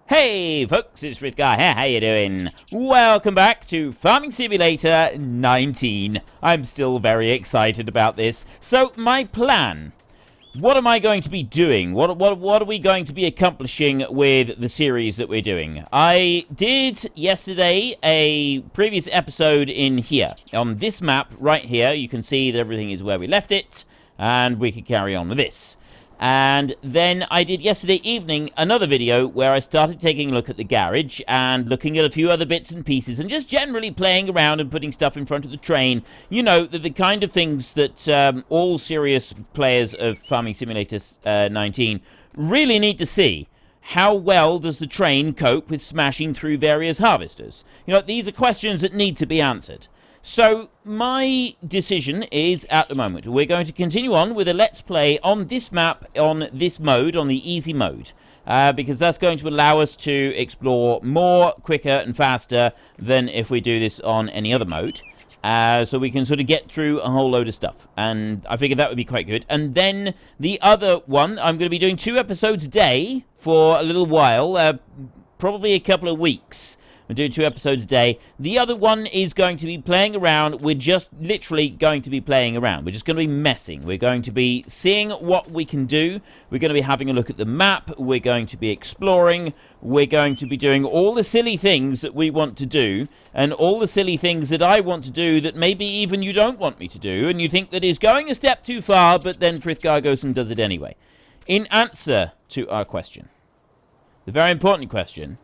Hey folks, it's Frithgar here, how you doing? Welcome back to Farming Simulator 19. I'm still very excited about this. So, my plan. What am I going to be doing? What are we going to be accomplishing with the series that we're doing? I did yesterday a previous episode in here. On this map right here, you can see that everything is where we left it. And we could carry on with this. And then I did yesterday evening another video where I started taking a look at the garage and looking at a few other bits and pieces and just generally playing around and putting stuff in front of the train. You know, the kind of things that all serious players of Farming Simulator 19 really need to see. How well does the train cope with smashing through various harvesters? You know, these are questions that need to be answered. So, my decision is, at the moment, we're going to continue on with a Let's Play on this map, on this mode, on the easy mode. Because that's going to allow us to explore more, quicker, and faster than if we do this on any other mode. So we can sort of get through a whole load of stuff. And I figured that would be quite good. And then the other one, I'm going to be doing 2 episodes a day for a little while, probably a couple of weeks. We're doing 2 episodes a day. The other one is going to be playing around. We're just literally going to be playing around. We're just going to be messing. We're going to be seeing what we can do. We're going to be having a look at the map. We're going to be exploring. We're going to be doing all the silly things that we want to do. And all the silly things that I want to do that maybe even you don't want me to do. And you think that is going a step too far, but then Frithgar goes and does it anyway. In answer to our question, the very important question,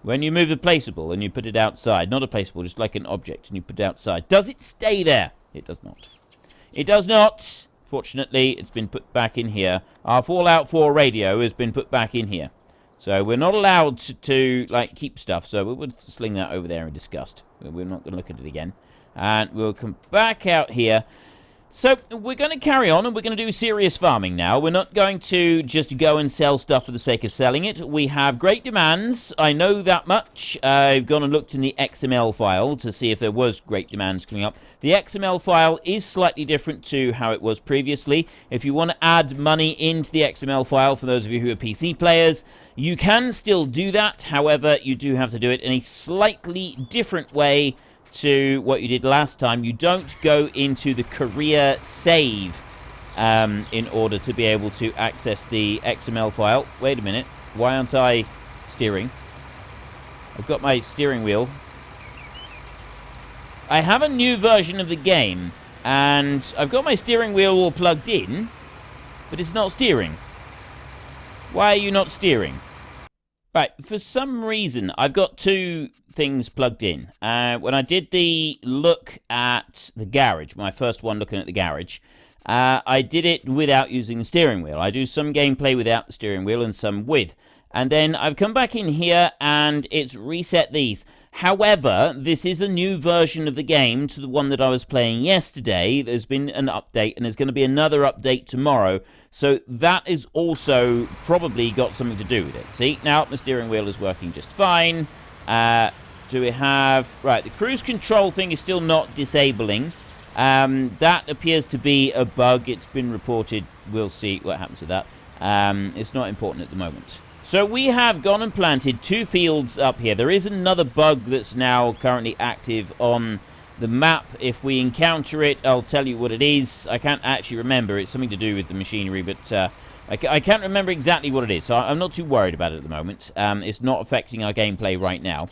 when you move a placeable and you put it outside, not a placeable, just like an object, and you put it outside, does it stay there? It does not. It does not. Fortunately, it's been put back in here. Our Fallout 4 radio has been put back in here. So we're not allowed to like, keep stuff, so we would sling that over there in disgust. We're not going to look at it again. And we'll come back out here. So, we're going to carry on, and we're going to do serious farming now. We're not going to just go and sell stuff for the sake of selling it. We have great demands. I know that much. I've gone and looked in the XML file to see if there was great demands coming up. The XML file is slightly different to how it was previously. If you want to add money into the XML file, for those of you who are PC players, you can still do that. However, you do have to do it in a slightly different way to what you did last time. You don't go into the career save in order to be able to access the XML file. Wait a minute. Why aren't I steering? I've got my steering wheel. I have a new version of the game, and I've got my steering wheel all plugged in, but it's not steering. Why are you not steering? Right, for some reason, I've got 2 things plugged in. When I did the look at the garage, my first one looking at the garage, I did it without using the steering wheel. I do some gameplay without the steering wheel and some with. And then I've come back in here and it's reset these. However, this is a new version of the game to the one that I was playing yesterday. There's been an update and there's going to be another update tomorrow. So that is also probably got something to do with it. See, now my steering wheel is working just fine. Do we have... Right, the cruise control thing is still not disabling. That appears to be a bug. It's been reported. We'll see what happens with that. It's not important at the moment. So we have gone and planted 2 fields up here. There is another bug that's now currently active on the map. If we encounter it, I'll tell you what it is. I can't actually remember. It's something to do with the machinery, but I can't remember exactly what it is. So I'm not too worried about it at the moment. It's not affecting our gameplay right now.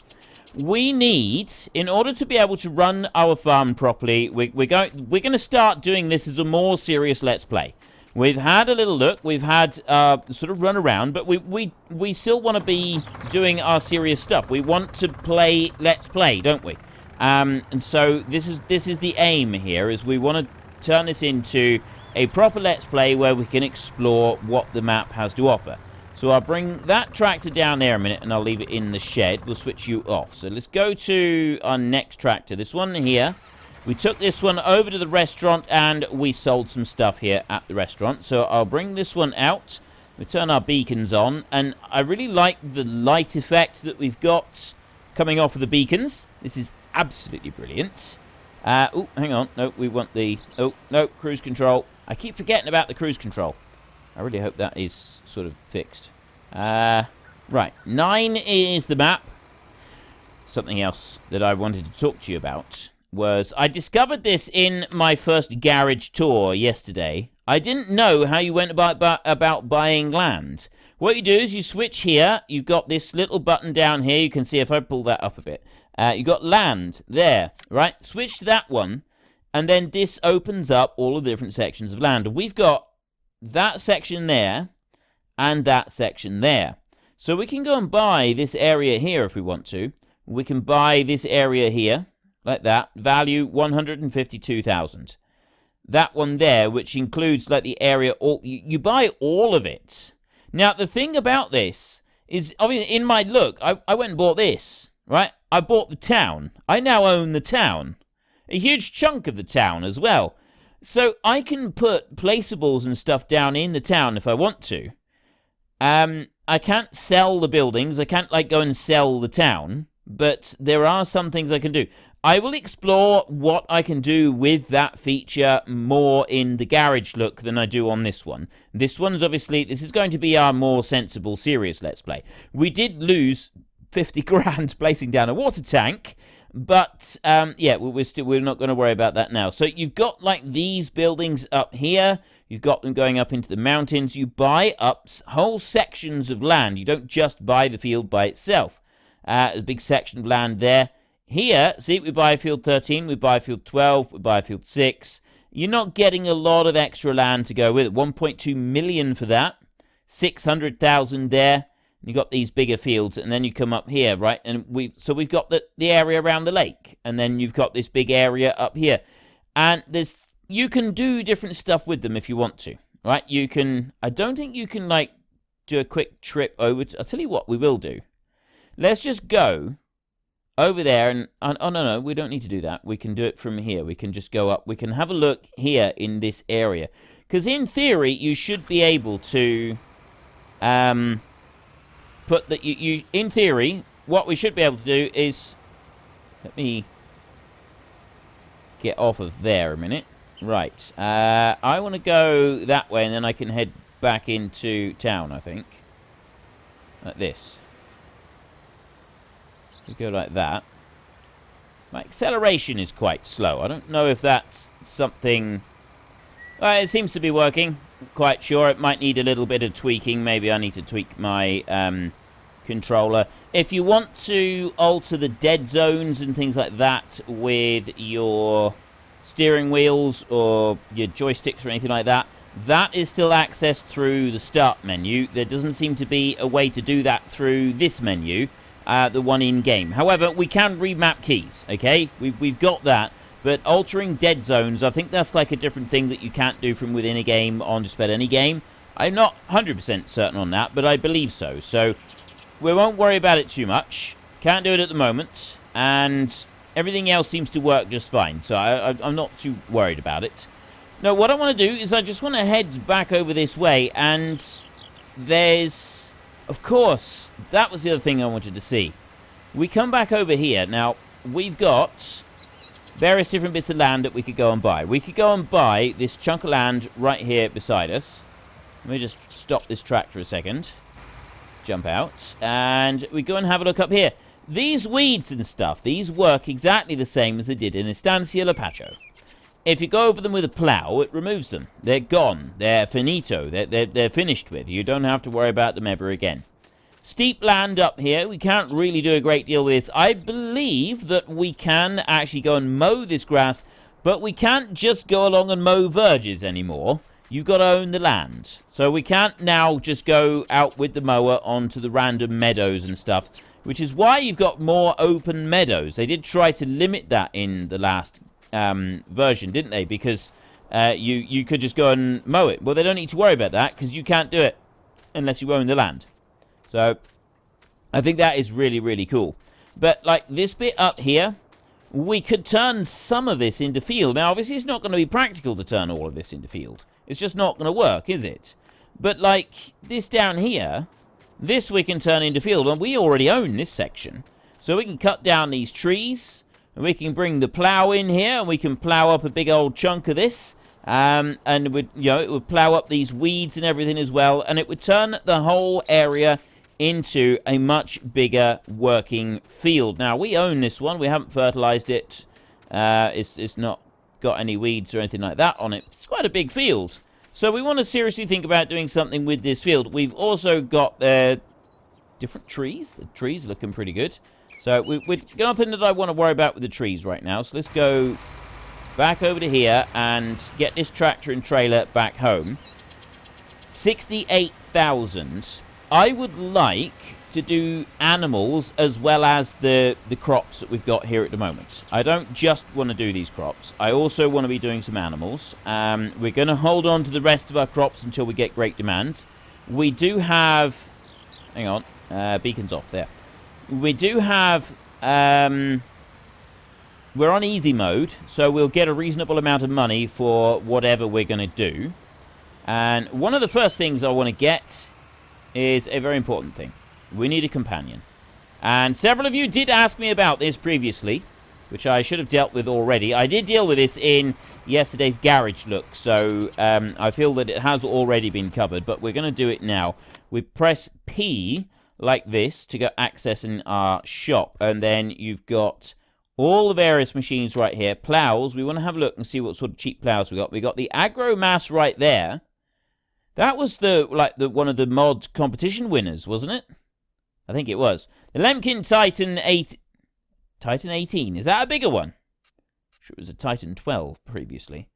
We need, in order to be able to run our farm properly, we're going to start doing this as a more serious Let's Play. We've had a little look. We've had sort of run around, but we still want to be doing our serious stuff. We want to play Let's Play, don't we? And so this is the aim here, is we want to turn this into a proper Let's Play where we can explore what the map has to offer. So I'll bring that tractor down there a minute and I'll leave it in the shed. We'll switch you off. So let's go to our next tractor. This one here. We took this one over to the restaurant and we sold some stuff here at the restaurant. So I'll bring this one out. We turn our beacons on. And I really like the light effect that we've got coming off of the beacons. This is absolutely brilliant. Oh, hang on. No, we want the... Oh, no, cruise control. I keep forgetting about the cruise control. I really hope that is sort of fixed. Right, 9 is the map. Something else that I wanted to talk to you about was I discovered this in my first garage tour yesterday. I didn't know how you went about buying land. What you do is you switch here. You've got this little button down here. You can see if I pull that up a bit. You've got land there, right? Switch to that one, and then this opens up all of the different sections of land. We've got that section there and that section there. So we can go and buy this area here if we want to. We can buy this area here, like that. Value 152,000. That one there, which includes like the area, you buy all of it. Now, the thing about this is, obviously, in my look, I went and bought this, right? I bought the town. I now own the town. A huge chunk of the town as well. So I can put placeables and stuff down in the town if I want to. I can't sell the buildings. I can't, like, go and sell the town. But there are some things I can do. I will explore what I can do with that feature more in the garage look than I do on this one. This one's obviously, this is going to be our more sensible, serious Let's Play. We did lose 50 grand placing down a water tank, but yeah, we're not going to worry about that now. So you've got like these buildings up here. You've got them going up into the mountains. You buy up whole sections of land. You don't just buy the field by itself. A big section of land there. Here, see, we buy field 13, we buy field 12, we buy field 6. You're not getting a lot of extra land to go with it. 1.2 million for that. 600,000 there. You got these bigger fields, and then you come up here, right? And we've got the area around the lake, and then you've got this big area up here. And you can do different stuff with them if you want to, right? You can, I don't think you can, like, do a quick trip over to, I'll tell you what we will do. Let's just go over there and, oh, no, we don't need to do that. We can do it from here. We can just go up. We can have a look here in this area. Because in theory, you should be able to, put that, in theory, what we should be able to do is, let me get off of there a minute. Right. I want to go that way and then I can head back into town, I think. Like this. We go like that. My acceleration is quite slow. I don't know if that's something... it seems to be working. Quite sure. It might need a little bit of tweaking. Maybe I need to tweak my controller. If you want to alter the dead zones and things like that with your steering wheels or your joysticks or anything like that, that is still accessed through the start menu. There doesn't seem to be a way to do that through this menu. The one in-game. However, we can remap keys, okay? We've got that. But altering dead zones, I think that's like a different thing that you can't do from within a game on just about any game. I'm not 100% certain on that, but I believe so. So, we won't worry about it too much. Can't do it at the moment. And everything else seems to work just fine. So, I'm not too worried about it. No, what I want to do is I just want to head back over this way. And there's... Of course, that was the other thing I wanted to see. We come back over here. Now, we've got various different bits of land that we could go and buy. We could go and buy this chunk of land right here beside us. Let me just stop this tractor a second. Jump out. And we go and have a look up here. These weeds and stuff, these work exactly the same as they did in Estancia La Pacho. If you go over them with a plow, it removes them. They're gone. They're finito. They're finished with. You don't have to worry about them ever again. Steep land up here. We can't really do a great deal with this. I believe that we can actually go and mow this grass, but we can't just go along and mow verges anymore. You've got to own the land. So we can't now just go out with the mower onto the random meadows and stuff, which is why you've got more open meadows. They did try to limit that in the last version, didn't they? Because you could just go and mow it. Well, they don't need to worry about that because you can't do it unless you own the land. So I think that is really, really cool. But like this bit up here, we could turn some of this into field. Now, obviously, it's not going to be practical to turn all of this into field. It's just not going to work, is it? But like this down here, this we can turn into field. And we already own this section. So we can cut down these trees. And we can bring the plow in here, and we can plow up a big old chunk of this. And it would, it would plow up these weeds and everything as well. And it would turn the whole area into a much bigger working field. Now, we own this one. We haven't fertilized it. It's not got any weeds or anything like that on it. It's quite a big field. So we want to seriously think about doing something with this field. We've also got different trees. The trees are looking pretty good. So we've got nothing that I want to worry about with the trees right now. So let's go back over to here and get this tractor and trailer back home. 68,000. I would like to do animals as well as the crops that we've got here at the moment. I don't just want to do these crops. I also want to be doing some animals. We're going to hold on to the rest of our crops until we get great demands. We do have... Hang on. Beacon's off there. We do have... we're on easy mode, so we'll get a reasonable amount of money for whatever we're going to do. And one of the first things I want to get is a very important thing. We need a companion. And several of you did ask me about this previously, which I should have dealt with already. I did deal with this in yesterday's garage look, so I feel that it has already been covered, but we're going to do it now. We press P like this to go accessing our shop, and then you've got all the various machines right here. Plows, we want to have a look and see what sort of cheap plows we got. We got the Agro Mass right there. That was one of the mod competition winners, wasn't it? I think it was. The Lemkin Titan 18. Is that a bigger one? Sure, it was a Titan 12 previously.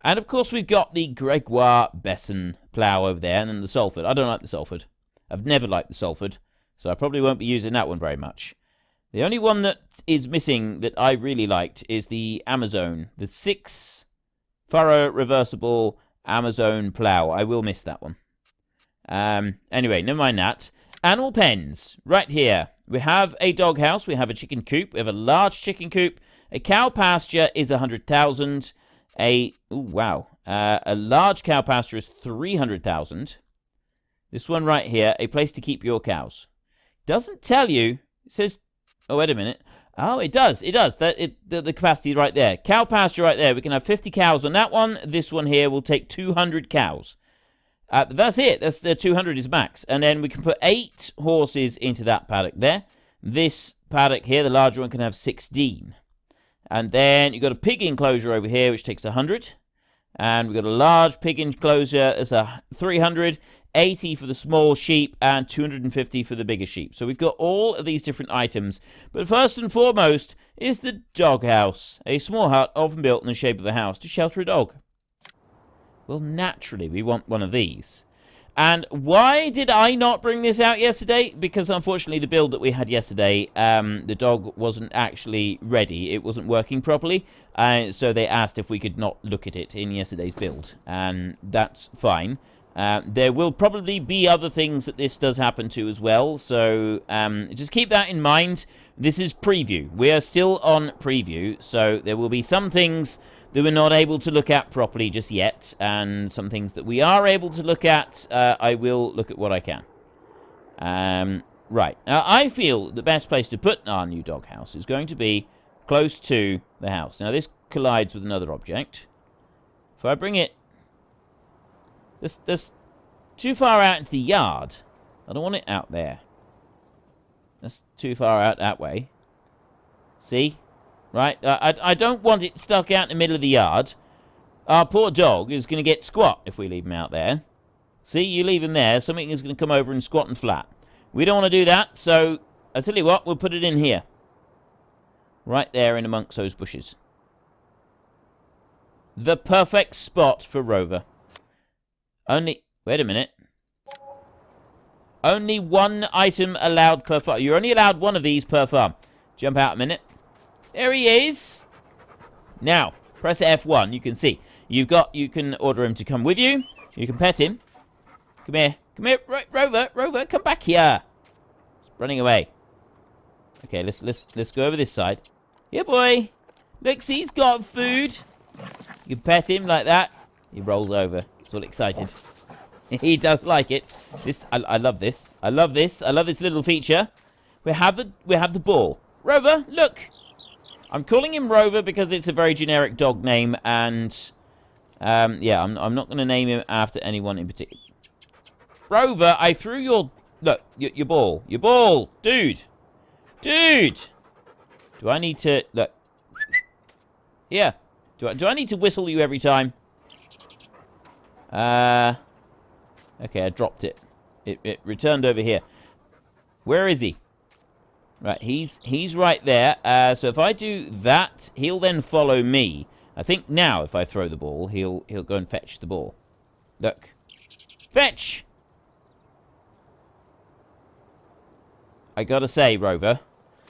And of course we've got the Gregoire Besson plow over there, and then the Salford. I don't like the Salford. I've never liked the Salford, so I probably won't be using that one very much. The only one that is missing that I really liked is the Amazon, the 6-furrow reversible Amazon plow. I will miss that one. Anyway, never mind that. Animal pens, right here. We have a doghouse, we have a chicken coop, we have a large chicken coop. A cow pasture is 100,000. A large cow pasture is 300,000. This one right here, a place to keep your cows. Doesn't tell you. It says, oh, wait a minute. Oh, it does. It does. The capacity right there. Cow pasture right there. We can have 50 cows on that one. This one here will take 200 cows. That's it. That's the 200 is max. And then we can put 8 horses into that paddock there. This paddock here, the larger one, can have 16. And then you've got a pig enclosure over here, which takes 100. And we've got a large pig enclosure as a 300, 80 for the small sheep, and 250 for the bigger sheep. So we've got all of these different items. But first and foremost is the doghouse, a small hut often built in the shape of a house to shelter a dog. Well, naturally, we want one of these. And why did I not bring this out yesterday? Because, unfortunately, the build that we had yesterday, the dog wasn't actually ready. It wasn't working properly. So they asked if we could not look at it in yesterday's build. And that's fine. There will probably be other things that this does happen to as well. So just keep that in mind. This is preview. We are still on preview. So there will be some things that we're not able to look at properly just yet, and some things that we are able to look at, I will look at what I can. Right. Now, I feel the best place to put our new doghouse is going to be close to the house. Now, this collides with another object. If I bring it this too far out into the yard, I don't want it out there. That's too far out that way. See? Right, I don't want it stuck out in the middle of the yard. Our poor dog is going to get squat if we leave him out there. See, you leave him there, something is going to come over and squat and flat. We don't want to do that, so I'll tell you what, we'll put it in here. Right there in amongst those bushes. The perfect spot for Rover. Wait a minute. Only one item allowed per farm. You're only allowed one of these per farm. Jump out a minute. There he is. Now, press F1. You can see. You can order him to come with you. You can pet him. Come here. Come here. Rover, come back here. He's running away. Okay, let's go over this side. Here, boy. Look, see, he's got food. You can pet him like that. He rolls over. Gets all excited. He does like it. I love this. I love this. I love this little feature. We have the ball. Rover, look. I'm calling him Rover because it's a very generic dog name, and yeah, I'm not going to name him after anyone in particular. Rover, I threw your look, your ball. Your ball! Dude! Dude! Do I need to... Look. Yeah. Do I need to whistle you every time? Okay, I dropped it. It returned over here. Where is he? Right, he's right there. So if I do that, he'll then follow me. I think now if I throw the ball, he'll go and fetch the ball. Look. Fetch! I gotta say, Rover,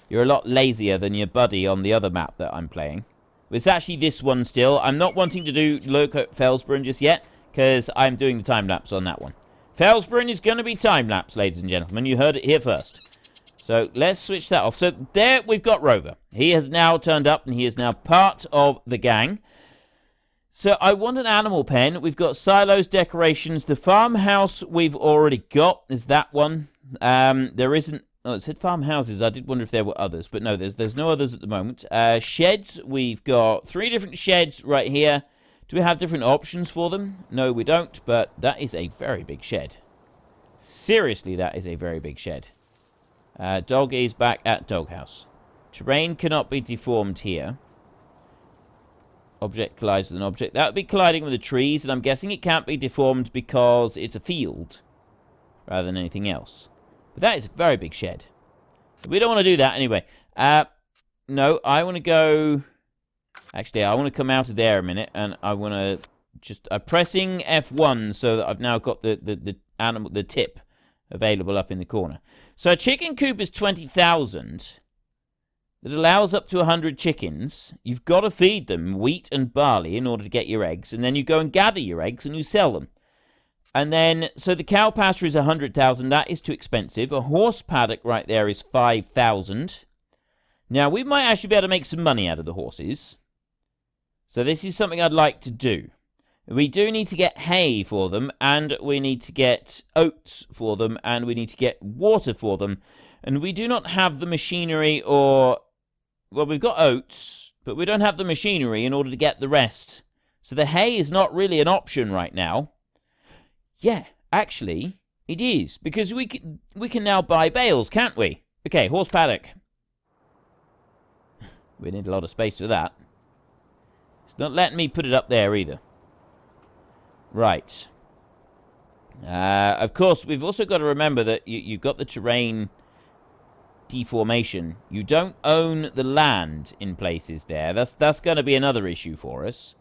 you're a lot lazier than your buddy on the other map that I'm playing. It's actually this one still. I'm not wanting to do Loco Felsbrunn just yet, because I'm doing the time-lapse on that one. Felsbrunn is going to be time-lapse, ladies and gentlemen. You heard it here first. So, let's switch that off. So, there we've got Rover. He has now turned up, and he is now part of the gang. So, I want an animal pen. We've got silos, decorations. The farmhouse we've already got is that one. There isn't... Oh, it said farmhouses. I did wonder if there were others, but no, there's no others at the moment. Sheds, we've got 3 different sheds right here. Do we have different options for them? No, we don't, but that is a very big shed. Seriously, that is a very big shed. Dog is back at Doghouse. Terrain cannot be deformed here. Object collides with an object. That would be colliding with the trees, and I'm guessing it can't be deformed because it's a field rather than anything else. But that is a very big shed. We don't want to do that anyway. No, I want to go... Actually, I want to come out of there a minute, and I want to just... I'm pressing F1 so that I've now got the tip available up in the corner. So a chicken coop is 20,000. That allows up to 100 chickens. You've got to feed them wheat and barley in order to get your eggs, and then you go and gather your eggs and you sell them. And then, so the cow pasture is 100,000. That is too expensive. A horse paddock right there is 5,000. Now, we might actually be able to make some money out of the horses. So this is something I'd like to do. We do need to get hay for them, and we need to get oats for them, and we need to get water for them. And we do not have the machinery or... Well, we've got oats, but we don't have the machinery in order to get the rest. So the hay is not really an option right now. Yeah, actually, it is. Because we can now buy bales, can't we? Okay, horse paddock. We need a lot of space for that. It's not letting me put it up there either. Right. Of course, we've also got to remember that you've got the terrain deformation. You don't own the land in places there. That's going to be another issue for us.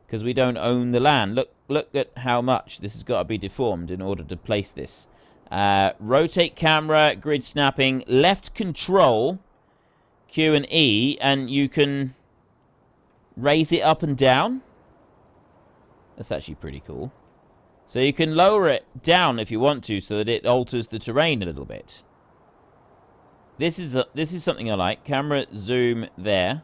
Because we don't own the land. Look at how much this has got to be deformed in order to place this. Rotate camera, grid snapping, left control, Q and E, and you can raise it up and down. That's actually pretty cool. So you can lower it down if you want to, so that it alters the terrain a little bit. This is something I like. Camera zoom there.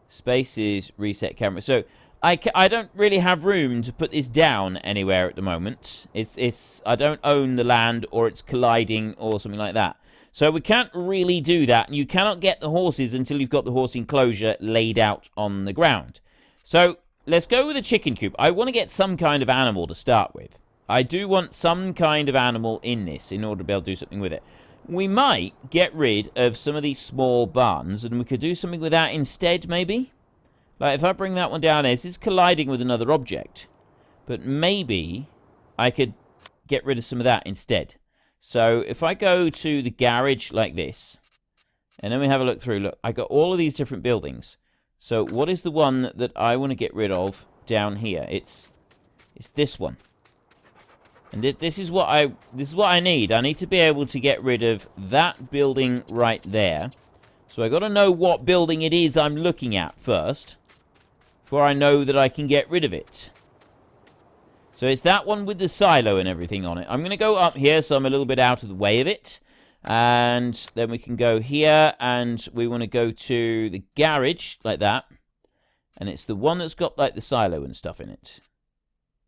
Spaces, reset camera. So I don't really have room to put this down anywhere at the moment. I don't own the land, or it's colliding or something like that. So we can't really do that, and you cannot get the horses until you've got the horse enclosure laid out on the ground. So let's go with a chicken coop. I want to get some kind of animal to start with. I do want some kind of animal in this in order to be able to do something with it. We might get rid of some of these small barns, and we could do something with that instead, maybe? Like, if I bring that one down, this is colliding with another object. But maybe I could get rid of some of that instead. So, if I go to the garage like this, and then we have a look through, look, I got all of these different buildings. So, what is the one that I want to get rid of down here? It's this one. And this is what I need. I need to be able to get rid of that building right there. So I got to know what building it is I'm looking at first, before I know that I can get rid of it. So it's that one with the silo and everything on it. I'm going to go up here so I'm a little bit out of the way of it. And then we can go here, and we want to go to the garage like that. And it's the one that's got like the silo and stuff in it.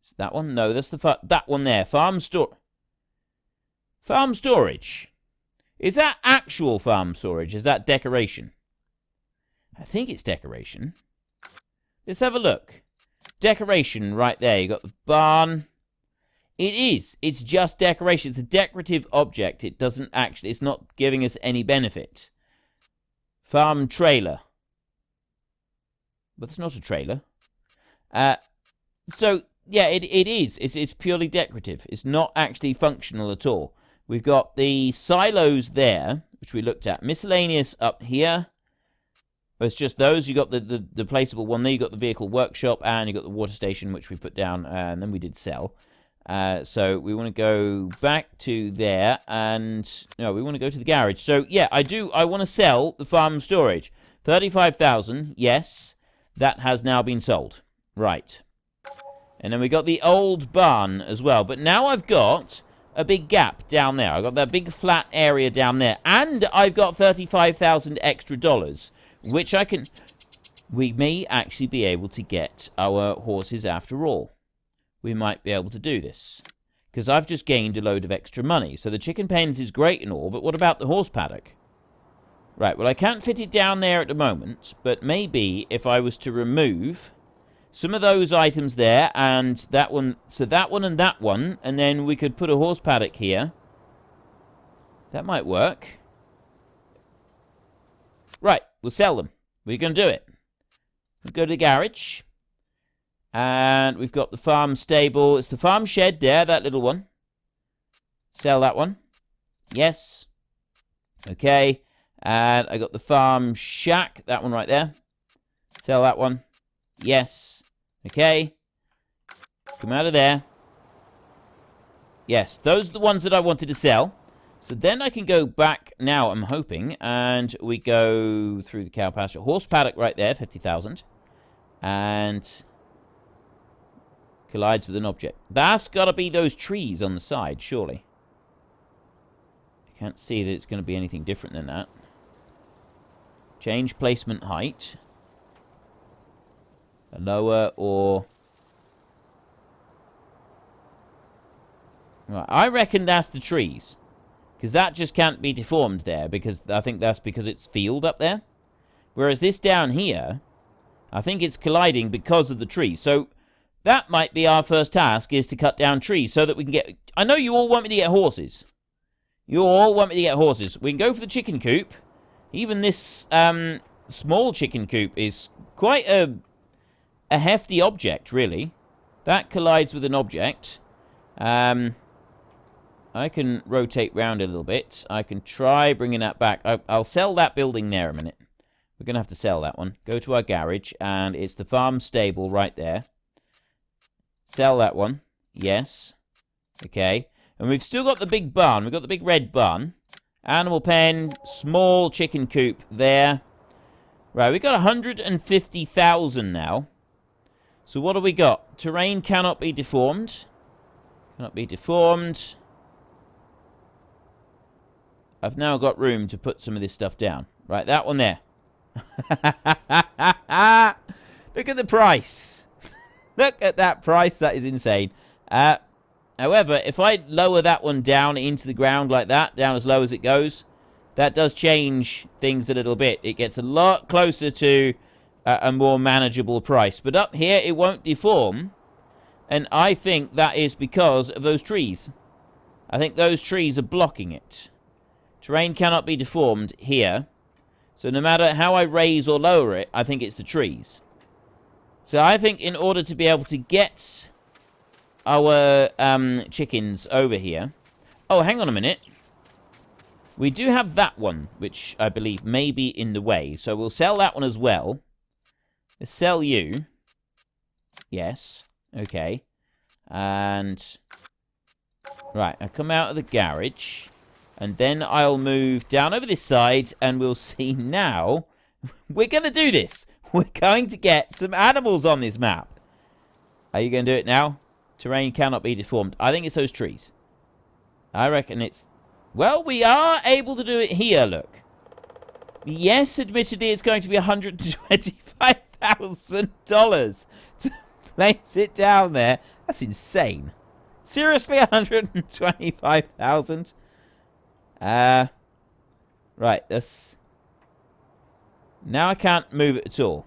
Is that one? No, that's that one there. Farm storage. Is that actual farm storage? Is that decoration? I think it's decoration. Let's have a look. Decoration right there. You got the barn. It is. It's just decoration. It's a decorative object. It doesn't actually... It's not giving us any benefit. Farm trailer. But it's not a trailer. So, yeah, it is. It's purely decorative. It's not actually functional at all. We've got the silos there, which we looked at. Miscellaneous up here. It's just those. You got the placeable one there. You got the vehicle workshop, and you got the water station, which we put down, and then we did sell. So we want to go back to there, and no, we want to go to the garage. So yeah, I want to sell the farm storage. 35,000. Yes, that has now been sold. Right. And then we got the old barn as well. But now I've got a big gap down there. I've got that big flat area down there, and I've got 35,000 extra dollars. Which we may actually be able to get our horses after all. We might be able to do this. Because I've just gained a load of extra money. So the chicken pens is great and all, but what about the horse paddock? Right, well I can't fit it down there at the moment, but maybe if I was to remove some of those items there, and that one, so that one and that one, and then we could put a horse paddock here. That might work. Right. We'll sell them. We're going to do it. We'll go to the garage. And we've got the farm stable. It's the farm shed there, that little one. Sell that one. Yes. Okay. And I got the farm shack, that one right there. Sell that one. Yes. Okay. Come out of there. Yes, those are the ones that I wanted to sell. So then I can go back now, I'm hoping, and we go through the cow pasture. Horse paddock right there, 50,000. And collides with an object. That's got to be those trees on the side, surely. I can't see that it's going to be anything different than that. Change placement height. A lower or... Right, I reckon that's the trees. Because that just can't be deformed there, because I think that's because it's field up there. Whereas this down here, I think it's colliding because of the trees. So that might be our first task, is to cut down trees so that we can get... I know you all want me to get horses. You all want me to get horses. We can go for the chicken coop. Even this small chicken coop is quite a hefty object, really. That collides with an object. I can rotate round a little bit. I can try bringing that back. I'll sell that building there a minute. We're going to have to sell that one. Go to our garage, and it's the farm stable right there. Sell that one. Yes. Okay. And we've still got the big barn. We've got the big red barn. Animal pen. Small chicken coop there. Right, we've got 150,000 now. So what do we got? Terrain cannot be deformed. Cannot be deformed. I've now got room to put some of this stuff down. Right, that one there. Look at the price. Look at that price. That is insane. However, if I lower that one down into the ground like that, down as low as it goes, that does change things a little bit. It gets a lot closer to a more manageable price. But up here, it won't deform. And I think that is because of those trees. I think those trees are blocking it. Terrain cannot be deformed here. So no matter how I raise or lower it, I think it's the trees. So I think in order to be able to get our chickens over here... Oh, hang on a minute. We do have that one, which I believe may be in the way. So we'll sell that one as well. Let's sell you. Yes. Okay. And... Right, I come out of the garage... And then I'll move down over this side, and we'll see now. We're going to do this. We're going to get some animals on this map. Are you going to do it now? Terrain cannot be deformed. I think it's those trees. I reckon it's... Well, we are able to do it here, look. Yes, admittedly, it's going to be $125,000 to place it down there. That's insane. Seriously, $125,000? Right, that's... Now I can't move it at all.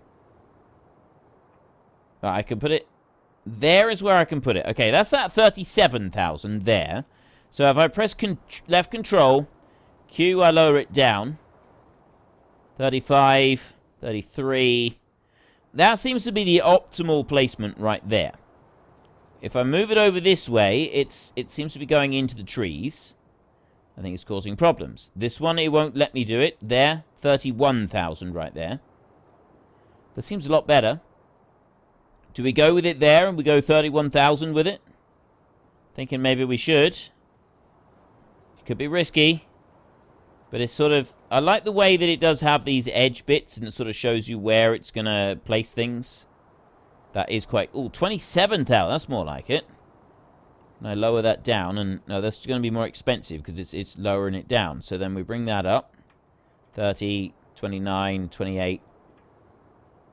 Right, I can put it there is where I can put it. Okay, that's at 37,000 there. So if I press left control, Q, I lower it down. 35, 33. That seems to be the optimal placement right there. If I move it over this way, it seems to be going into the trees. I think it's causing problems. This one, it won't let me do it. There, 31,000 right there. That seems a lot better. Do we go with it there and we go 31,000 with it? Thinking maybe we should. It could be risky. But it's sort of... I like the way that it does have these edge bits and it sort of shows you where it's going to place things. That is quite... Oh, 27,000. That's more like it. And I lower that down. And no, that's going to be more expensive because it's lowering it down. So then we bring that up. 30, 29, 28,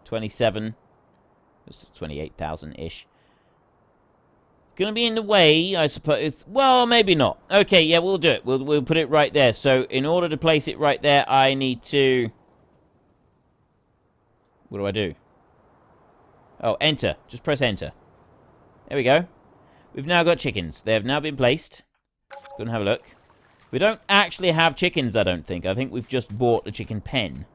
27... 28,000-ish. It's going to be in the way, I suppose. Well, maybe not. Okay, yeah, we'll do it. We'll put it right there. So, in order to place it right there, I need to... What do I do? Oh, enter. Just press enter. There we go. We've now got chickens. They have now been placed. Let's go and have a look. We don't actually have chickens, I don't think. I think we've just bought a chicken pen.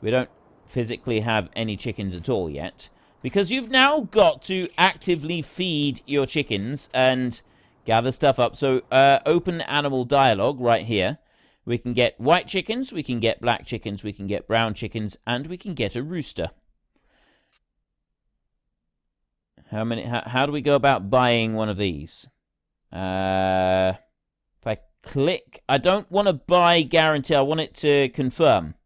We don't physically have any chickens at all yet. Because you've now got to actively feed your chickens and gather stuff up. So, open animal dialogue right here. We can get white chickens, we can get black chickens, we can get brown chickens, and we can get a rooster. How do we go about buying one of these? If I click... I don't want to buy guarantee, I want it to confirm.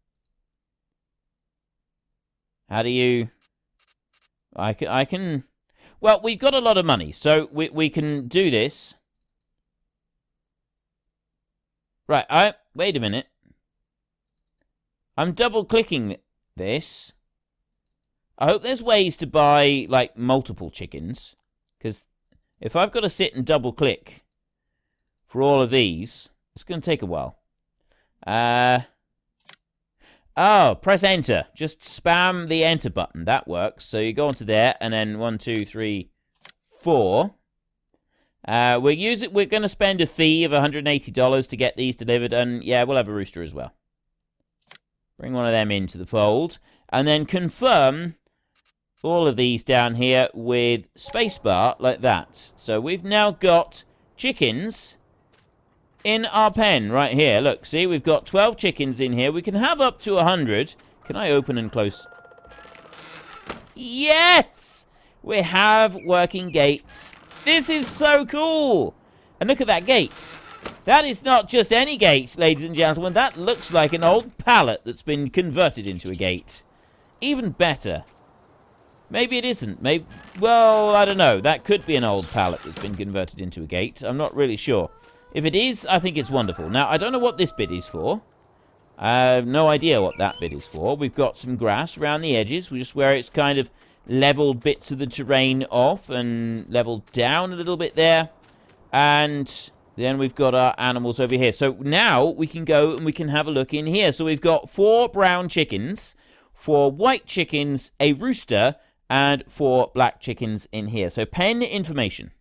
How do you... I can... Well, we've got a lot of money, so we can do this. Right, wait a minute. I'm double-clicking this. I hope there's ways to buy, like, multiple chickens. Because if I've got to sit and double-click for all of these, it's going to take a while. Oh, press enter. Just spam the enter button. That works. So you go onto there, and then 1, 2, 3, 4. We're going to spend a fee of $180 to get these delivered, and yeah, we'll have a rooster as well. Bring one of them into the fold, and then confirm all of these down here with spacebar like that. So we've now got chickens in our pen right here. Look, see, we've got 12 chickens in here. We can have up to 100. Can I open and close? Yes! We have working gates. This is so cool. And look at that gate. That is not just any gate, ladies and gentlemen. That looks like an old pallet that's been converted into a gate. Even better. Maybe it isn't. Maybe, well, I don't know. That could be an old pallet that's been converted into a gate. I'm not really sure. If it is, I think it's wonderful. Now, I don't know what this bit is for. I have no idea what that bit is for. We've got some grass around the edges, just where it's kind of leveled bits of the terrain off and leveled down a little bit there. And then we've got our animals over here. So now we can go and we can have a look in here. So we've got 4 brown chickens, 4 white chickens, a rooster, and 4 black chickens in here. So pen information.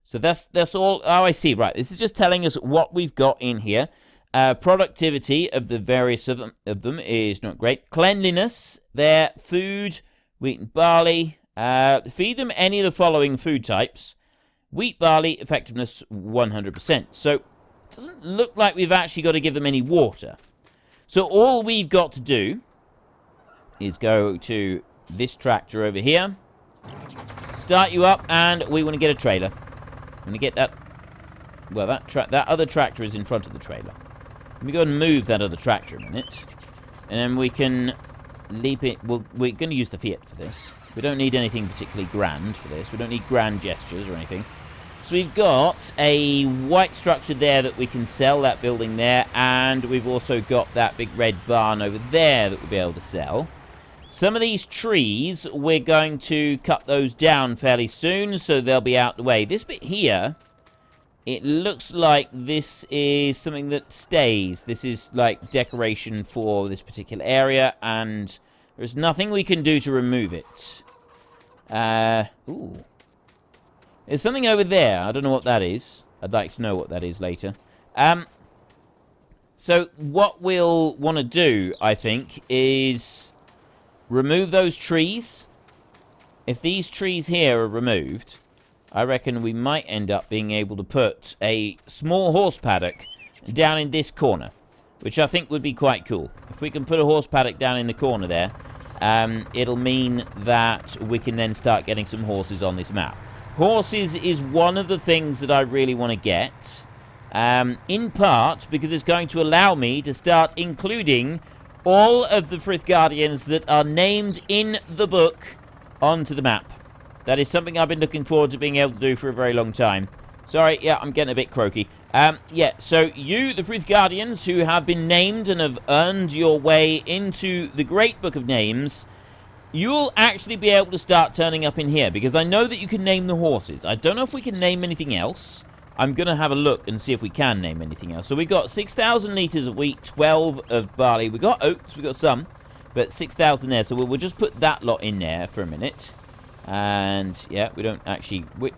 So that's all. Oh, I see. Right. This is just telling us what we've got in here. Productivity of the various of them is not great. Cleanliness, their food, wheat and barley. Feed them any of the following food types. Wheat, barley, effectiveness 100%. So it doesn't look like we've actually got to give them any water. So all we've got to do is go to this tractor over here. Start you up, and we want to get a trailer. I'm going to get that... Well, that other tractor is in front of the trailer. Let me go and move that other tractor a minute. And then we can leap it... Well, we're going to use the Fiat for this. We don't need anything particularly grand for this. We don't need grand gestures or anything. So we've got a white structure there that we can sell, that building there. And we've also got that big red barn over there that we'll be able to sell. Some of these trees, we're going to cut those down fairly soon, so they'll be out the way. This bit here, it looks like this is something that stays. This is like decoration for this particular area, and there's nothing we can do to remove it. Ooh. There's something over there. I don't know what that is. I'd like to know what that is later. So what we'll want to do, I think, is remove those trees. If these trees here are removed, I reckon we might end up being able to put a small horse paddock down in this corner, which I think would be quite cool. If we can put a horse paddock down in the corner there, it'll mean that we can then start getting some horses on this map. Horses is one of the things that I really want to get, in part because it's going to allow me to start including all of the Frith Guardians that are named in the book onto the map. That is something I've been looking forward to being able to do for a very long time. Sorry, yeah, I'm getting a bit croaky. Yeah, so you, the Frith Guardians, who have been named and have earned your way into the Great Book of Names, you'll actually be able to start turning up in here, because I know that you can name the horses. I don't know if we can name anything else. I'm going to have a look and see if we can name anything else. So we've got 6,000 litres of wheat, 12 of barley. We've got oats, we've got some, but 6,000 there. So we'll just put that lot in there for a minute. And, yeah, we don't actually... We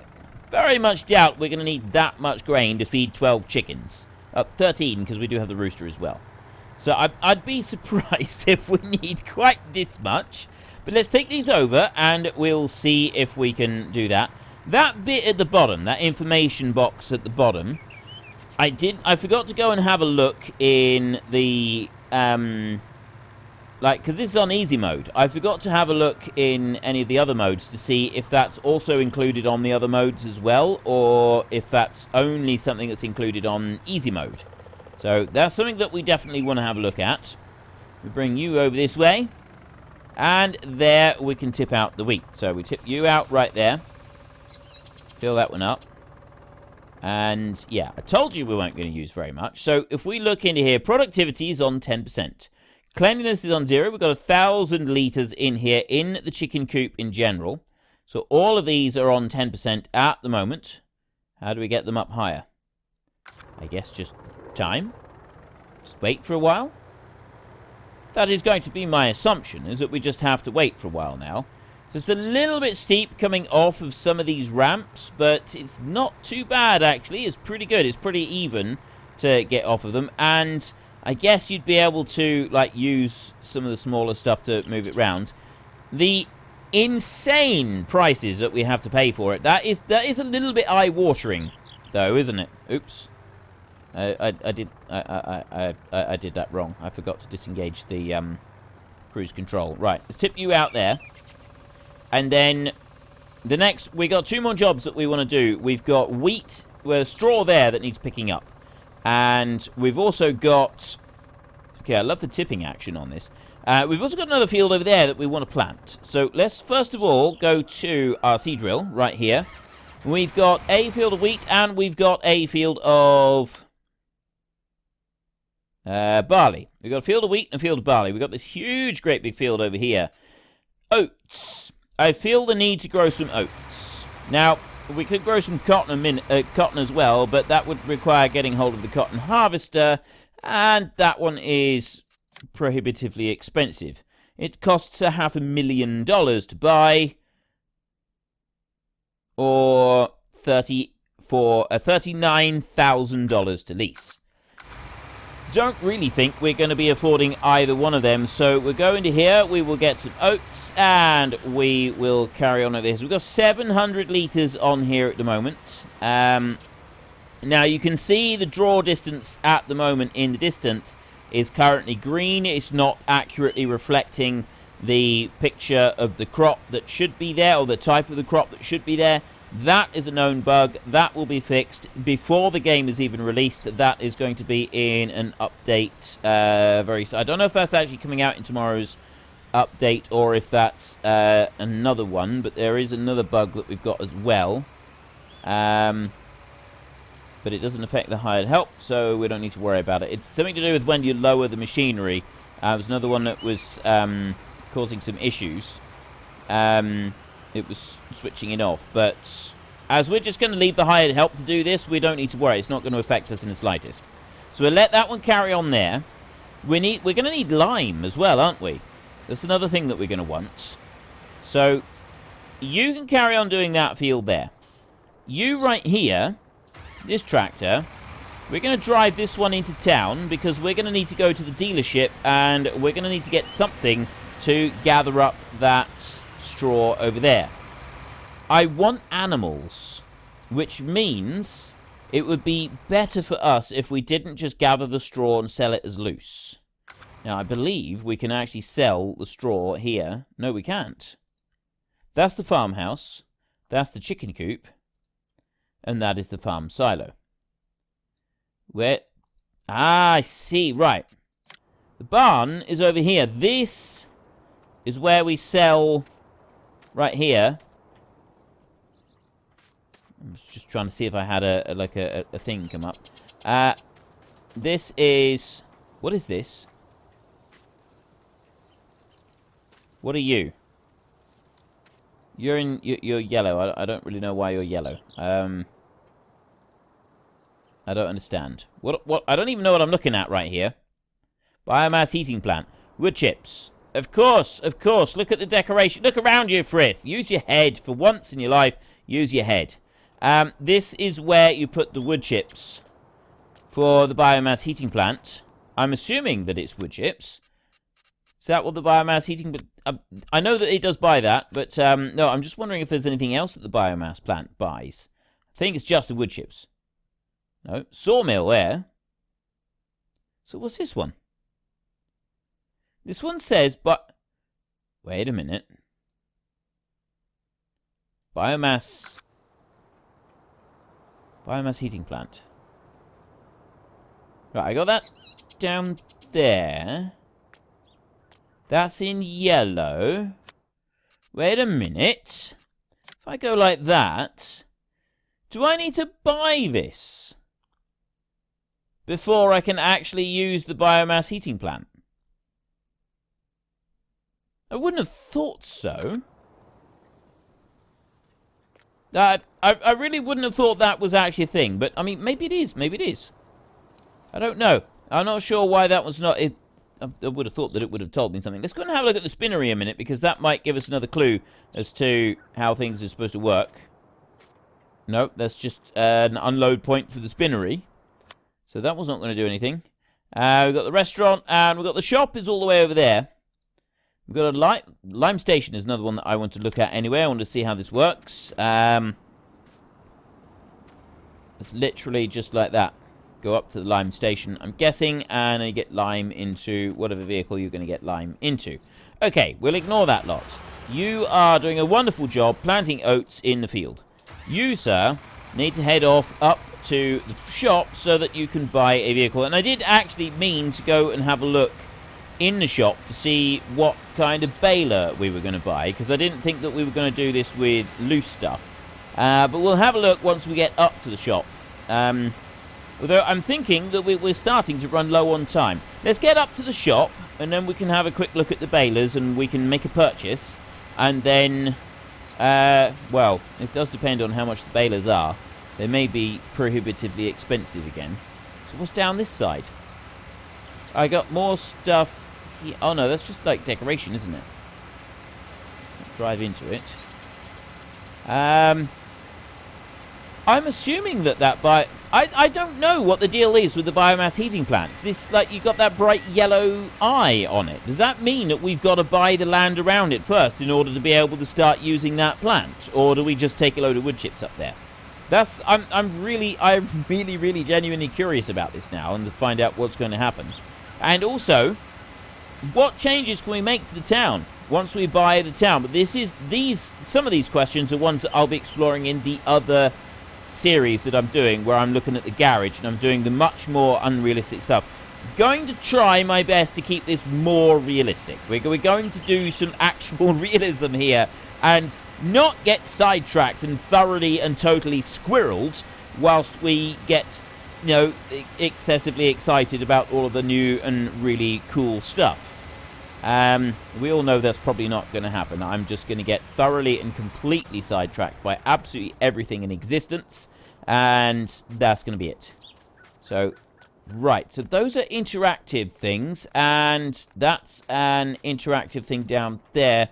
very much doubt we're going to need that much grain to feed 12 chickens. 13, because we do have the rooster as well. So I'd be surprised if we need quite this much. But let's take these over, and we'll see if we can do that. That bit at the bottom, that information box at the bottom, I forgot to go and have a look in the, because this is on easy mode. I forgot to have a look in any of the other modes to see if that's also included on the other modes as well, or if that's only something that's included on easy mode. So that's something that we definitely want to have a look at. We bring you over this way, and there we can tip out the wheat. So we tip you out right there. Fill that one up. And, yeah, I told you we weren't going to use very much. So if we look into here, productivity is on 10%. Cleanliness is on 0. We've got 1,000 litres in here in the chicken coop in general. So all of these are on 10% at the moment. How do we get them up higher? I guess just time. Just wait for a while. That is going to be my assumption, is that we just have to wait for a while now. So it's a little bit steep coming off of some of these ramps, but it's not too bad, actually. It's pretty good. It's pretty even to get off of them. And I guess you'd be able to, like, use some of the smaller stuff to move it round. The insane prices that we have to pay for it, that is a little bit eye-watering, though, isn't it? Oops. I did that wrong. I forgot to disengage the cruise control. Right, let's tip you out there. And then the next, we got 2 more jobs that we want to do. We've got wheat, straw there that needs picking up. And we've also got, okay, I love the tipping action on this. We've also got another field over there that we want to plant. So let's first of all go to our seed drill right here. We've got a field of wheat and we've got a field of barley. We've got a field of wheat and a field of barley. We've got this huge, great big field over here. Oats. I feel the need to grow some oats. Now, we could grow some cotton as well, but that would require getting hold of the cotton harvester, and that one is prohibitively expensive. It costs $500,000 to buy, or $39,000 to lease. Don't really think we're going to be affording either one of them, so we'll go into here, we will get some oats, and we will carry on with this. We've got 700 litres on here at the moment. Now you can see the draw distance at the moment in the distance is currently green. It's not accurately reflecting the picture of the crop that should be there, or the type of the crop that should be there. That is a known bug. That will be fixed before the game is even released. That is going to be in an update very soon. I don't know if that's actually coming out in tomorrow's update or if that's another one, but there is another bug that we've got as well. But it doesn't affect the hired help, so we don't need to worry about it. It's something to do with when you lower the machinery. There's another one that was causing some issues. It was switching it off, but as we're just going to leave the hired help to do this, we don't need to worry. It's not going to affect us in the slightest. So we'll let that one carry on there. We're going to need lime as well, aren't we? That's another thing that we're going to want. So you can carry on doing that field there. you right here, this tractor, we're going to drive this one into town because we're going to need to go to the dealership and we're going to need to get something to gather up that straw over there. I want animals, which means it would be better for us if we didn't just gather the straw and sell it as loose. Now, I believe we can actually sell the straw here. No, we can't. That's the farmhouse. That's the chicken coop. And that is the farm silo. Where? Ah, I see. Right. The barn is over here. This is where we sell right here. I'm just trying to see if I had a thing come up. This is... What is this? What are you? You're yellow. I don't really know why you're yellow. I don't understand. What? I don't even know what I'm looking at right here. Biomass heating plant. Wood chips. Of course, of course. Look at the decoration. Look around you, Frith. Use your head. For once in your life, use your head. This is where you put the wood chips for the biomass heating plant. I'm assuming that it's wood chips. Is that what the biomass heating... I know that it does buy that, but no, I'm just wondering if there's anything else that the biomass plant buys. I think it's just the wood chips. No, sawmill there. So what's this one? This one says, but... Wait a minute. Biomass heating plant. Right, I got that down there. That's in yellow. Wait a minute. If I go like that, do I need to buy this before I can actually use the biomass heating plant? I wouldn't have thought so. I really wouldn't have thought that was actually a thing, but I mean, maybe it is. Maybe it is. I don't know. I'm not sure why that was not... I would have thought that it would have told me something. Let's go and have a look at the spinnery a minute, because that might give us another clue as to how things are supposed to work. Nope, that's just an unload point for the spinnery. So that was not going to do anything. We've got the restaurant, and we've got the shop is all the way over there. We've got a lime station is another one that I want to look at anyway. I want to see how this works. It's literally just like that. Go up to the lime station, I'm guessing, and you get lime into whatever vehicle you're going to get lime into. Okay, we'll ignore that lot. You are doing a wonderful job planting oats in the field. You, sir, need to head off up to the shop so that you can buy a vehicle. And I did actually mean to go and have a look in the shop to see what kind of baler we were going to buy, because I didn't think that we were going to do this with loose stuff. But we'll have a look once we get up to the shop. Although I'm thinking that we're starting to run low on time. Let's get up to the shop, and then we can have a quick look at the balers, and we can make a purchase. And then, well, it does depend on how much the balers are. They may be prohibitively expensive again. So what's down this side? I got more stuff here. Oh no, that's just like decoration, isn't it? Drive into it. I'm assuming that I don't know what the deal is with the biomass heating plant. This, like, you've got that bright yellow eye on it. Does that mean that we've got to buy the land around it first in order to be able to start using that plant? Or do we just take a load of wood chips up there? I'm really genuinely curious about this now, and to find out what's going to happen. And also, what changes can we make to the town once we buy the town? But some of these questions are ones that I'll be exploring in the other series that I'm doing, where I'm looking at the garage and I'm doing the much more unrealistic stuff. I'm going to try my best to keep this more realistic. We're going to do some actual realism here and not get sidetracked and thoroughly and totally squirreled whilst we get, you know, excessively excited about all of the new and really cool stuff. We all know that's probably not going to happen. I'm just going to get thoroughly and completely sidetracked by absolutely everything in existence, and that's going to be it. So, right, so those are interactive things, and that's an interactive thing down there.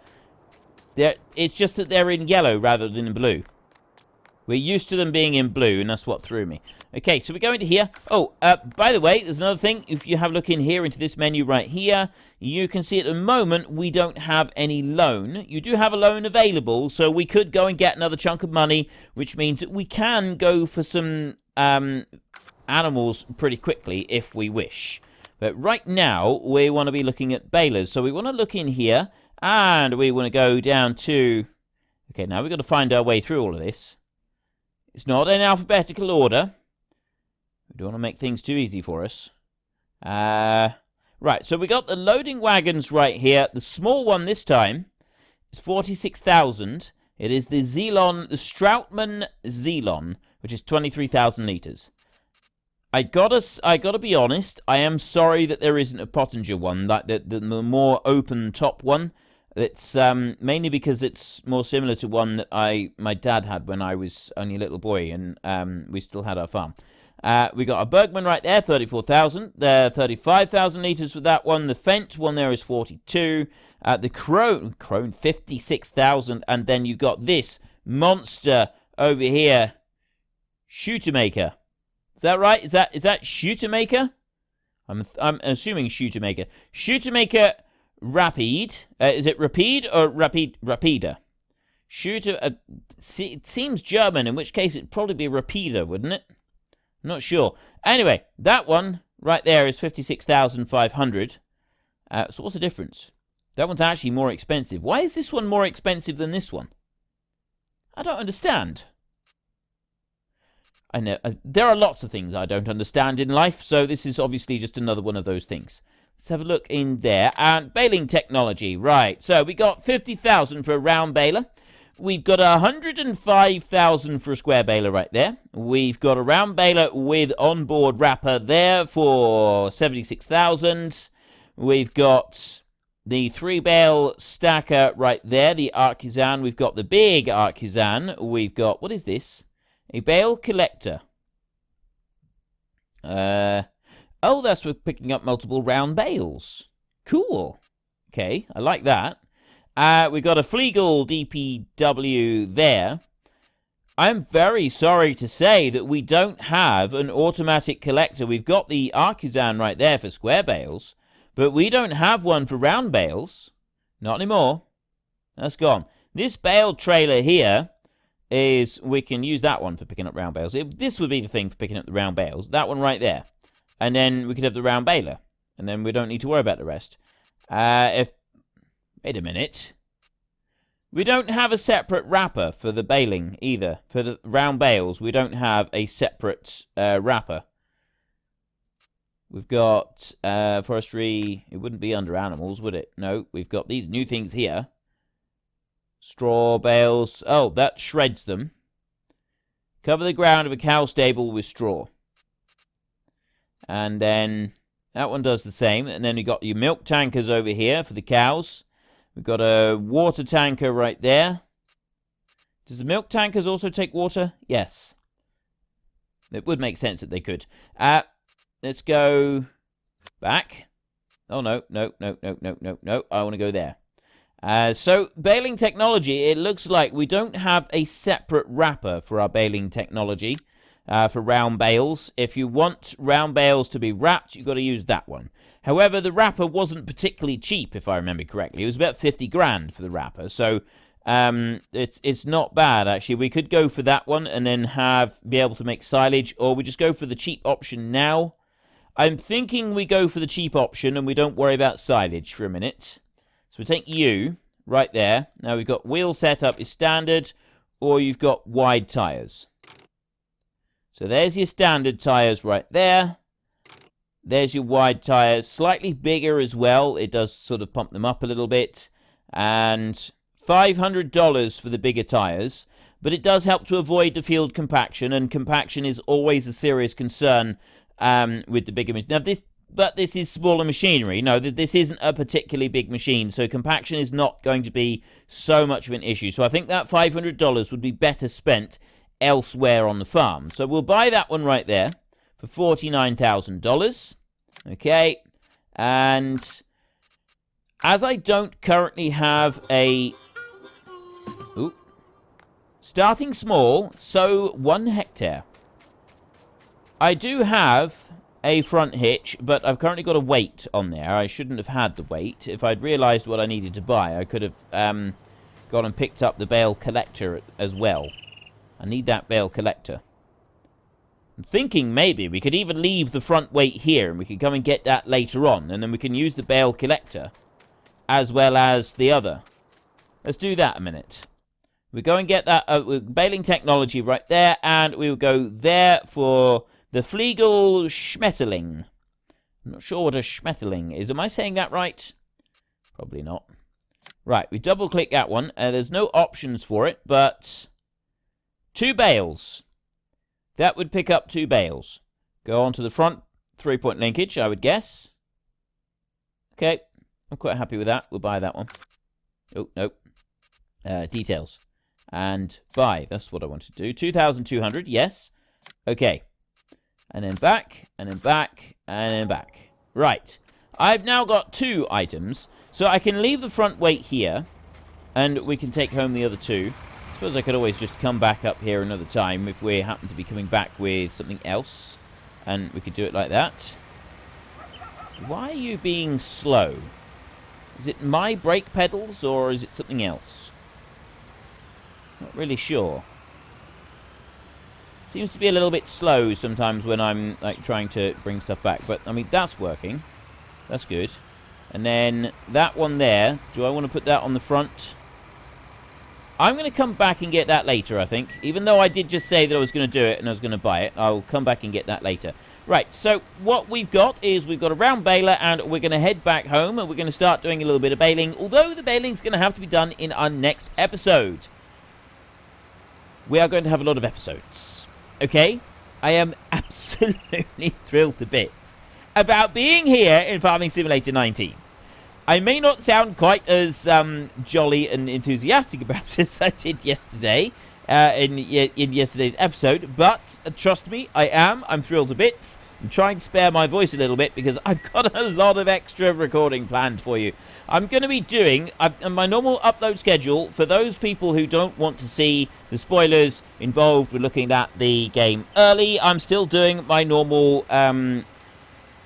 It's just that they're in yellow rather than in blue. We're used to them being in blue, and that's what threw me. Okay, so we go into here. Oh, by the way, there's another thing. If you have a look in here into this menu right here, you can see at the moment we don't have any loan. You do have a loan available, so we could go and get another chunk of money, which means that we can go for some animals pretty quickly if we wish. But right now, we want to be looking at balers. So we want to look in here, and we want to go down to... Okay, now we've got to find our way through all of this. It's not in alphabetical order. We don't want to make things too easy for us. Right, so we got the loading wagons right here. The small one this time is 46,000. It is the Zelon, the Strautmann Zelon, which is 23,000 litres. I gotta be honest, I am sorry that there isn't a Pottinger one, like the more open top one. It's mainly because it's more similar to one that my dad had when I was only a little boy, and we still had our farm. We got a Bergman right there, 34,000. 35,000 litres for that one. The Fendt one there is 42. The Krone 56,000, and then you've got this monster over here, Shootermaker. Is that right? Is that Shootermaker? I'm assuming Shootermaker. Shootermaker Rapide. Is it Rapide or Rapida? Shooter. It seems German, in which case it'd probably be Rapida, wouldn't it? I'm not sure. Anyway, that one right there is 56,500. So what's the difference? That one's actually more expensive. Why is this one more expensive than this one? I don't understand. I know there are lots of things I don't understand in life, so this is obviously just another one of those things. Let's have a look in there. And baling technology, right. So we got 50,000 for a round baler. We've got 105,000 for a square baler right there. We've got a round baler with onboard wrapper there for 76,000. We've got the 3-bale stacker right there, the Artisan. We've got the big Artisan. We've got, what is this? A Bale Collector. Oh, that's for picking up multiple round bales. Cool. Okay, I like that. We've got a Flegel DPW there. I'm very sorry to say that we don't have an automatic collector. We've got the Artisan right there for square bales, but we don't have one for round bales. Not anymore. That's gone. This bale trailer here is, we can use that one for picking up round bales. This would be the thing for picking up the round bales. That one right there. And then we could have the round baler. And then we don't need to worry about the rest. Wait a minute. We don't have a separate wrapper for the baling either. For the round bales, we don't have a separate wrapper. We've got forestry. It wouldn't be under animals, would it? No, we've got these new things here. Straw bales. Oh, that shreds them. Cover the ground of a cow stable with straw. And then that one does the same. And then you've got your milk tankers over here for the cows. We've got a water tanker right there. Does the milk tankers also take water? Yes. It would make sense that they could. Let's go back. Oh, no. I want to go there. So, baling technology, it looks like we don't have a separate wrapper for our baling technology for round bales. If you want round bales to be wrapped, you've got to use that one. However, the wrapper wasn't particularly cheap, if I remember correctly. It was about 50 grand for the wrapper, so it's not bad, actually. We could go for that one and then be able to make silage, or we just go for the cheap option now. I'm thinking we go for the cheap option and we don't worry about silage for a minute. So we take you right there. Now we've got wheel setup is standard, or you've got wide tyres. So there's your standard tyres right there. There's your wide tyres, slightly bigger as well. It does sort of pump them up a little bit. And $500 for the bigger tyres. But it does help to avoid the field compaction, and compaction is always a serious concern with the bigger machine. Now this is smaller machinery. No, this isn't a particularly big machine, so compaction is not going to be so much of an issue. So I think that $500 would be better spent elsewhere on the farm. So we'll buy that one right there for $49,000. Okay, and as I don't currently have a Starting small, so 1 hectare. I do have a front hitch, but I've currently got a weight on there. I shouldn't have had the weight. If I'd realised what I needed to buy, I could have gone and picked up the Bale Collector as well. I need that Bale Collector. I'm thinking maybe we could even leave the front weight here, and we could come and get that later on, and then we can use the Bale Collector as well as the other. Let's do that a minute. We go and get that baling technology right there, and we will go there for the Fliegel Schmetterling. I'm not sure what a Schmetterling is. Am I saying that right? Probably not. Right, we double-click that one. There's no options for it, but 2 bales. That would pick up 2 bales. Go on to the front 3-point linkage, I would guess. Okay, I'm quite happy with that. We'll buy that one. Oh, nope. Details. And buy. That's what I want to do. 2,200, yes. Okay. And then back, and then back, and then back. Right. I've now got 2 items. So I can leave the front weight here, and we can take home the other 2. I suppose I could always just come back up here another time if we happen to be coming back with something else. And we could do it like that. Why are you being slow? Is it my brake pedals, or is it something else? Not really sure. Seems to be a little bit slow sometimes when I'm like trying to bring stuff back. But, I mean, that's working. That's good. And then that one there. Do I want to put that on the front? I'm going to come back and get that later, I think. Even though I did just say that I was going to do it and I was going to buy it. I'll come back and get that later. Right, so what we've got is we've got a round baler, and we're going to head back home, and we're going to start doing a little bit of baling. Although the baling's going to have to be done in our next episode. We are going to have a lot of episodes. Okay? I am absolutely thrilled to bits about being here in Farming Simulator 19. I may not sound quite as jolly and enthusiastic about this as I did yesterday in yesterday's episode, but trust me, I am. I'm thrilled to bits. I'm trying to spare my voice a little bit because I've got a lot of extra recording planned for you. I'm going to be doing my normal upload schedule for those people who don't want to see the spoilers involved with looking at the game early. I'm still doing my normal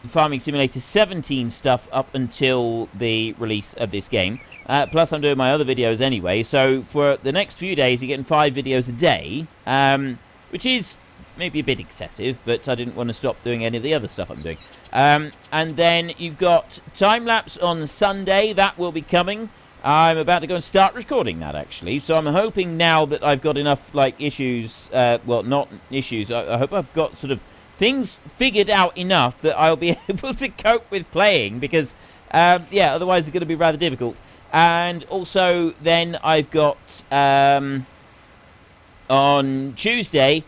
Farming Simulator 17 stuff up until the release of this game. Plus, I'm doing my other videos anyway. So, for the next few days, you're getting 5 videos a day. Which is maybe a bit excessive, but I didn't want to stop doing any of the other stuff I'm doing. And then you've got time-lapse on Sunday. That will be coming. I'm about to go and start recording that, actually. So I'm hoping now that I've got enough, like, issues... well, not issues. I hope I've got sort of things figured out enough that I'll be able to cope with playing, because, yeah, otherwise it's going to be rather difficult. And also, then I've got, on Tuesday,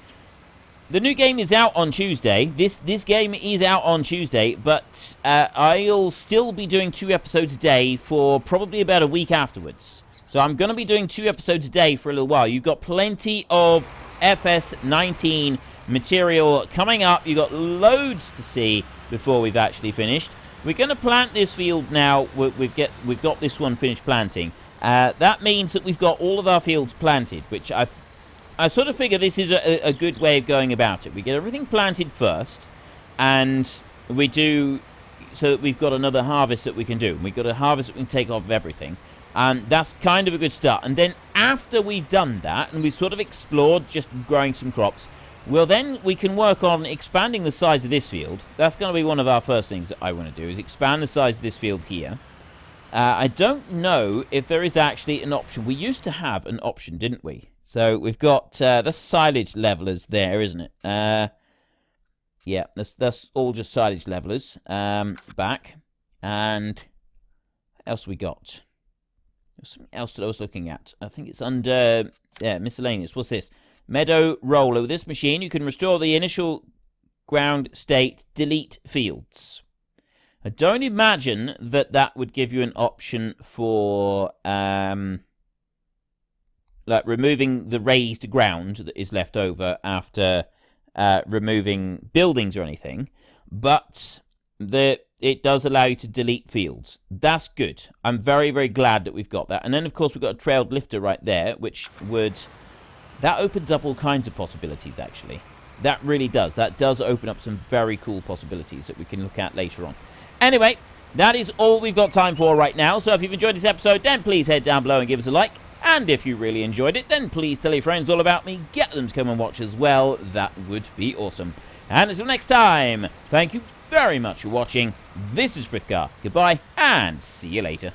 the new game is out on Tuesday. This game is out on Tuesday, but I'll still be doing 2 episodes a day for probably about a week afterwards. So I'm going to be doing 2 episodes a day for a little while. You've got plenty of FS19 material coming up. You've got loads to see before we've actually finished. We're going to plant this field now. We've got this one finished planting. That means that we've got all of our fields planted, which I sort of figure this is a good way of going about it. We get everything planted first, and we do so that we've got another harvest that we can do. We've got a harvest that we can take off of everything. And that's kind of a good start. And then after we've done that, and we've sort of explored just growing some crops, well, then we can work on expanding the size of this field. That's going to be one of our first things that I want to do, is expand the size of this field here. I don't know if there is actually an option. We used to have an option, didn't we? So we've got the silage levelers there, isn't it? Yeah, that's all just silage levelers. Back. And what else we got? There's something else that I was looking at. I think it's under, yeah, miscellaneous. What's this? Meadow roller. With this machine, you can restore the initial ground state, delete fields. I don't imagine that that would give you an option for, like, removing the raised ground that is left over after removing buildings or anything. But it does allow you to delete fields. That's good. I'm very, very glad that we've got that. And then, of course, we've got a trailed lifter right there, which would... that opens up all kinds of possibilities, actually. That really does. That does open up some very cool possibilities that we can look at later on. Anyway, that is all we've got time for right now. So if you've enjoyed this episode, then please head down below and give us a like. And if you really enjoyed it, then please tell your friends all about me. Get them to come and watch as well. That would be awesome. And until next time, thank you very much for watching. This is Frithgar. Goodbye, and see you later.